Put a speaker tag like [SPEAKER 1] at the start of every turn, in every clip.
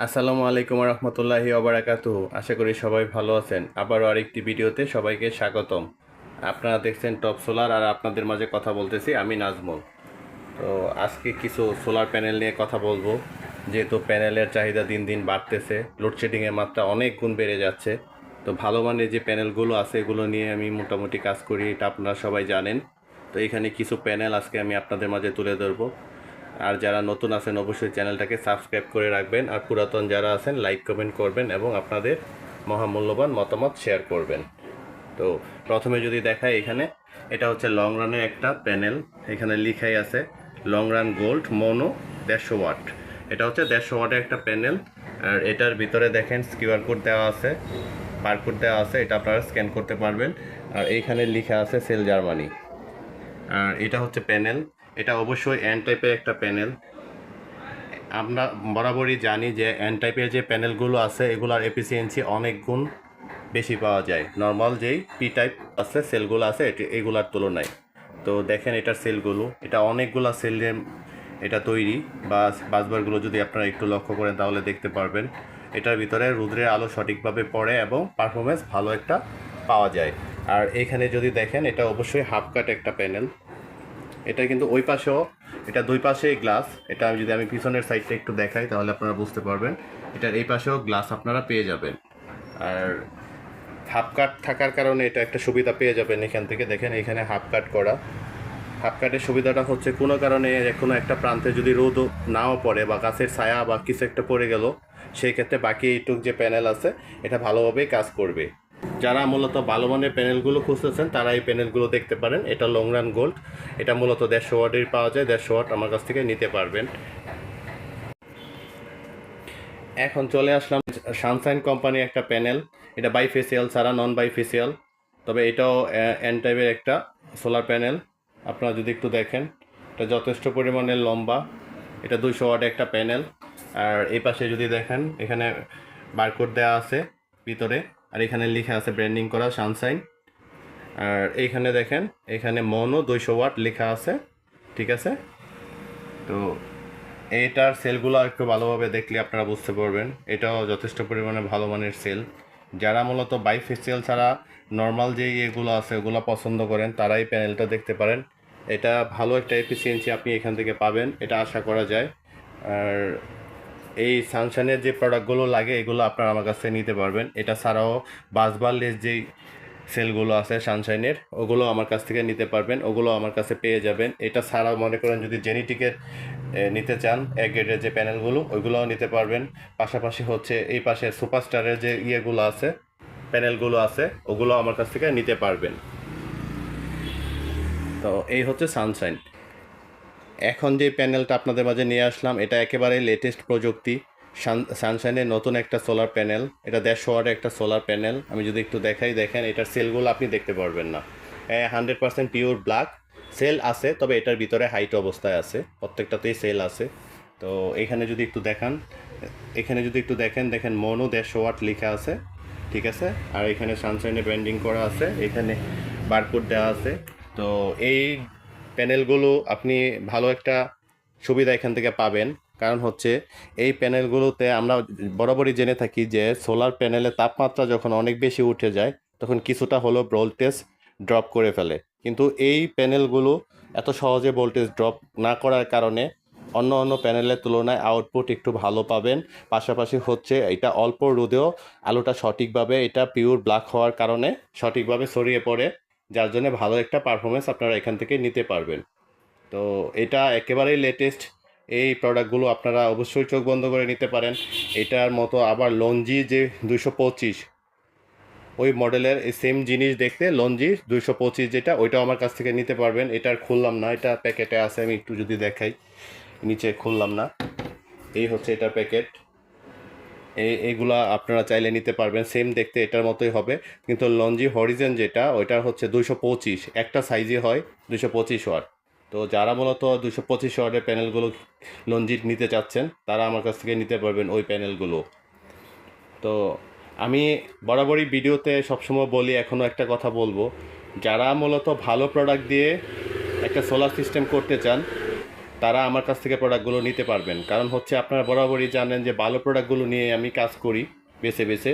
[SPEAKER 1] আসসালামু আলাইকুম রহমতুল্লাহি ওবারাকাতুহু। আশা করি সবাই ভালো আছেন। আবারও আরেকটি ভিডিওতে সবাইকে স্বাগতম। আপনারা দেখছেন টপ সোলার, আর আপনাদের মাঝে কথা বলতেছি আমি নাজমুল। তো আজকে কিছু সোলার প্যানেল নিয়ে কথা বলবো। যেহেতু প্যানেলের চাহিদা দিন দিন বাড়তেছে, লোডশেডিংয়ের মাত্রা অনেক গুণ বেড়ে যাচ্ছে। তো ভালো মানের যে প্যানেলগুলো আছে এগুলো নিয়ে আমি মোটামুটি কাজ করি, এটা আপনারা সবাই জানেন। তো এখানে কিছু প্যানেল আজকে আমি আপনাদের মাঝে তুলে ধরবো। আর যারা নতুন আছেন অবশ্যই চ্যানেলটাকে সাবস্ক্রাইব করে রাখবেন, আর পুরাতন যারা আছেন লাইক কমেন্ট করবেন এবং আপনাদের মহামূল্যবান মতামত শেয়ার করবেন। তো প্রথমে যদি দেখাই, এখানে এটা হচ্ছে লং রানের একটা প্যানেল। এখানে লিখাই আছে long run gold mono 150 watt. এটা হচ্ছে 150 ওয়াটের একটা প্যানেল। আর এটার ভিতরে দেখেন কিউআর কোড দেওয়া আছে, বারকোড দেওয়া আছে, এটা আপনারা স্ক্যান করতে পারবেন। আর এইখানে লেখা আছে সেল জার্মানি। আর এটা হচ্ছে প্যানেল। এটা অবশ্যই এন টাইপের একটা প্যানেল। আমরা বরাবরই জানি যে এন টাইপের যে প্যানেলগুলো আছে এগুলোর এফিসিয়েন্সি অনেক গুণ বেশি পাওয়া যায় নর্মাল যেই পি টাইপ আছে সেলগুলো আছে এগুলার তুলনায়। তো দেখেন এটার সেলগুলো, এটা অনেকগুলো সেল এটা তৈরি। বাসবারগুলো যদি আপনারা একটু লক্ষ্য করেন তাহলে দেখতে পারবেন এটার ভিতরে রৌদ্রের আলো সঠিকভাবে পড়ে এবং পারফরমেন্স ভালো একটা পাওয়া যায়। আর এখানে যদি দেখেন এটা অবশ্যই হাফ কাট একটা প্যানেল। এটা কিন্তু ওই পাশেও, এটা দুই পাশেই গ্লাস। এটা যদি আমি পিছনের সাইডটা একটু দেখাই তাহলে আপনারা বুঝতে পারবেন। এটার এই পাশেও গ্লাস আপনারা পেয়ে যাবেন। আর হাফ কাট থাকার কারণে এটা একটা সুবিধা পেয়ে যাবেন। এখান থেকে দেখেন এখানে হাফ কাট করা। হাফ কাটের সুবিধাটা হচ্ছে কোনো কারণে কোনো একটা প্রান্তে যদি রোদ নাও পড়ে বা গাছের ছায়া বা কিছু একটা পড়ে গেল, সেই ক্ষেত্রে বাকি এইটুক যে প্যানেল আছে এটা ভালোভাবেই কাজ করবে। যারা মূলত ভালো মানের প্যানেলগুলো খুঁজতেছেন তারা এই প্যানেলগুলো দেখতে পারেন। এটা লং রান গোল্ড, এটা মূলত 150 ওয়াটের পাওয়া যায়। 150 ওয়াট আমার কাছ থেকে নিতে পারবেন। এখন চলে আসলাম সানশাইন কোম্পানির একটা প্যানেল। এটা বাইফেসিয়াল ছাড়া, নন বাইফেসিয়াল, তবে এটাও এন টাইপের একটা সোলার প্যানেল। আপনারা যদি একটু দেখেন এটা যথেষ্ট পরিমাণে লম্বা। এটা 200 ওয়াটের একটা প্যানেল। আর এই পাশে যদি দেখেন এখানে বারকোড দেওয়া আছে ভিতরে, আর এখানে লেখা আছে ব্র্যান্ডিং করা সানশাইন। আর এইখানে দেখেন এখানে মনো 200 ওয়াট লেখা আছে, ঠিক আছে। তো এইটার সেলগুলো একটু ভালোভাবে দেখলে আপনারা বুঝতে পারবেন এটাও যথেষ্ট পরিমাণে ভালো মানের সেল। যারা মূলত বাইফেসিয়াল ছাড়া নর্মাল যে ইয়েগুলো আছে ওগুলো পছন্দ করেন তারা এই প্যানেলটা দেখতে পারেন। এটা ভালো একটা এফিসিয়েন্সি আপনি এখান থেকে পাবেন, এটা আশা করা যায়। আর এই সানশাইনের যে প্রোডাক্টগুলো লাগে এগুলো আপনারা আমার কাছে নিতে পারবেন। এটা ছাড়াও বাসবারলেস যেই সেলগুলো আছে সানশাইনের ওগুলো আমার কাছ থেকে নিতে পারবেন, ওগুলো আমার কাছে পেয়ে যাবেন। এটা ছাড়াও মনে করেন যদি জেনেটিকের নিতে চান এক গ্রেডের যে প্যানেলগুলো ওইগুলোও নিতে পারবেন। পাশাপাশি হচ্ছে এই পাশে সুপারস্টারের যে ইয়েগুলো আছে প্যানেলগুলো আছে ওগুলো আমার কাছ থেকে নিতে পারবেন। তো এই হচ্ছে সানশাইন। এখন যে প্যানেলটা আপনাদের মাঝে নিয়ে আসলাম এটা একেবারে লেটেস্ট প্রযুক্তি। সানশাইনের নতুন একটা সোলার প্যানেল। এটা 150 ওয়াটের একটা সোলার প্যানেল। আমি যদি একটু দেখাই, দেখেন এটার সেলগুলো আপনি দেখতে পারবেন না। 100% পিওর ব্ল্যাক সেল আছে, তবে এটার ভিতরে হাইট অবস্থায় আছে, প্রত্যেকটাতেই সেল আছে। তো এখানে যদি একটু দেখান, এখানে যদি একটু দেখেন, দেখেন মনো 150 ওয়াট লেখা আছে, ঠিক আছে। আর এখানে সানশাইনে ব্র্যান্ডিং করা আছে, এখানে বারকোড দেওয়া আছে। তো এই প্যানেলগুলো আপনি ভালো একটা সুবিধা এখান থেকে পাবেন। কারণ হচ্ছে এই প্যানেলগুলোতে আমরা বরাবরই জেনে থাকি যে সোলার প্যানেলের তাপমাত্রা যখন অনেক বেশি উঠে যায় তখন কিছুটা হলেও ভোল্টেজ ড্রপ করে ফেলে। কিন্তু এই প্যানেলগুলো এত সহজে ভোল্টেজ ড্রপ না করার কারণে অন্য অন্য প্যানেলের তুলনায় আউটপুট একটু ভালো পাবেন। পাশাপাশি হচ্ছে এটা অল্প রোদেও আলোটা সঠিকভাবে, এটা পিওর ব্ল্যাক হওয়ার কারণে সঠিকভাবে ছড়িয়ে পড়ে, যার জন্য ভালো একটা পারফরমেন্স আপনারা এখান থেকে নিতে পারবেন। তো এটা একেবারেই লেটেস্ট। এই প্রোডাক্টগুলো আপনারা অবশ্যই চোখ বন্ধ করে নিতে পারেন। এটার মতো আবার লঞ্জি যে 225 ওই মডেলের সেম জিনিস দেখতে, লঞ্জি 225 যেটা, ওইটাও আমার কাছ থেকে নিতে পারবেন। এটার খুললাম না, এটা প্যাকেটে আছে, আমি একটু যদি দেখাই, নিচে খুললাম না, এই হচ্ছে এটার প্যাকেট। এইগুলা আপনারা চাইলে নিতে পারবেন, সেম দেখতে এটার মতোই হবে। কিন্তু লঞ্জি হরিজেন যেটা ওইটার হচ্ছে 225, একটা সাইজই হয় 225 ওয়াট। তো যারা মূলত 225 ওয়াটের প্যানেলগুলো লঞ্জিট নিতে চাচ্ছেন তারা আমার কাছ থেকে নিতে পারবেন ওই প্যানেলগুলো। তো আমি বরাবরই ভিডিওতে সবসময় বলি, এখনও একটা কথা বলবো, যারা মূলত ভালো প্রোডাক্ট দিয়ে একটা সোলার সিস্টেম করতে চান তারা আমার কাছ থেকে প্রোডাক্টগুলো নিতে পারবেন। কারণ হচ্ছে আপনারা বরাবরই জানেন যে ভালো প্রোডাক্টগুলো নিয়ে আমি কাজ করি বেছে বেছে।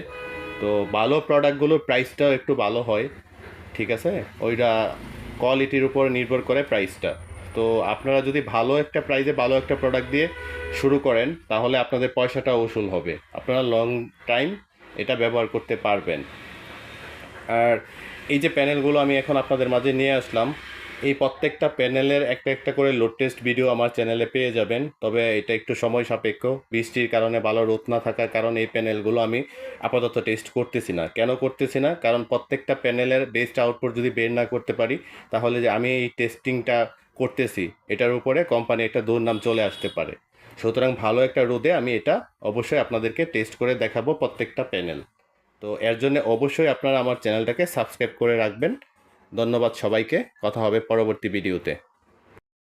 [SPEAKER 1] তো ভালো প্রোডাক্টগুলোর প্রাইসটাও একটু ভালো হয়, ঠিক আছে? ওইটা কোয়ালিটির উপর নির্ভর করে প্রাইসটা। তো আপনারা যদি ভালো একটা প্রাইসে ভালো একটা প্রোডাক্ট দিয়ে শুরু করেন তাহলে আপনাদের পয়সাটা উসুল হবে, আপনারা লং টাইম এটা ব্যবহার করতে পারবেন। আর এই যে প্যানেলগুলো আমি এখন আপনাদের মাঝে নিয়ে আসলাম, এই প্রত্যেকটা প্যানেলের একটা একটা করে লোড টেস্ট ভিডিও আমার চ্যানেলে পেয়ে যাবেন। তবে এটা একটু সময় সাপেক্ষ, বৃষ্টির কারণে ভালো রোদ না থাকার কারণে এই প্যানেলগুলো আমি আপাতত টেস্ট করতেছি না। কেন করতেছি না? কারণ প্রত্যেকটা প্যানেলের বেস্ট আউটপুট যদি বের না করতে পারি তাহলে যে আমি এই টেস্টিংটা করতেছি এটার উপরে কোম্পানি একটা দুর্নাম চলে আসতে পারে। সুতরাং ভালো একটা রোদে আমি এটা অবশ্যই আপনাদেরকে টেস্ট করে দেখাবো প্রত্যেকটা প্যানেল। তো এর জন্য অবশ্যই আপনারা আমার চ্যানেলটাকে সাবস্ক্রাইব করে রাখবেন। ধন্যবাদ সবাইকে, কথা হবে পরবর্তী ভিডিওতে।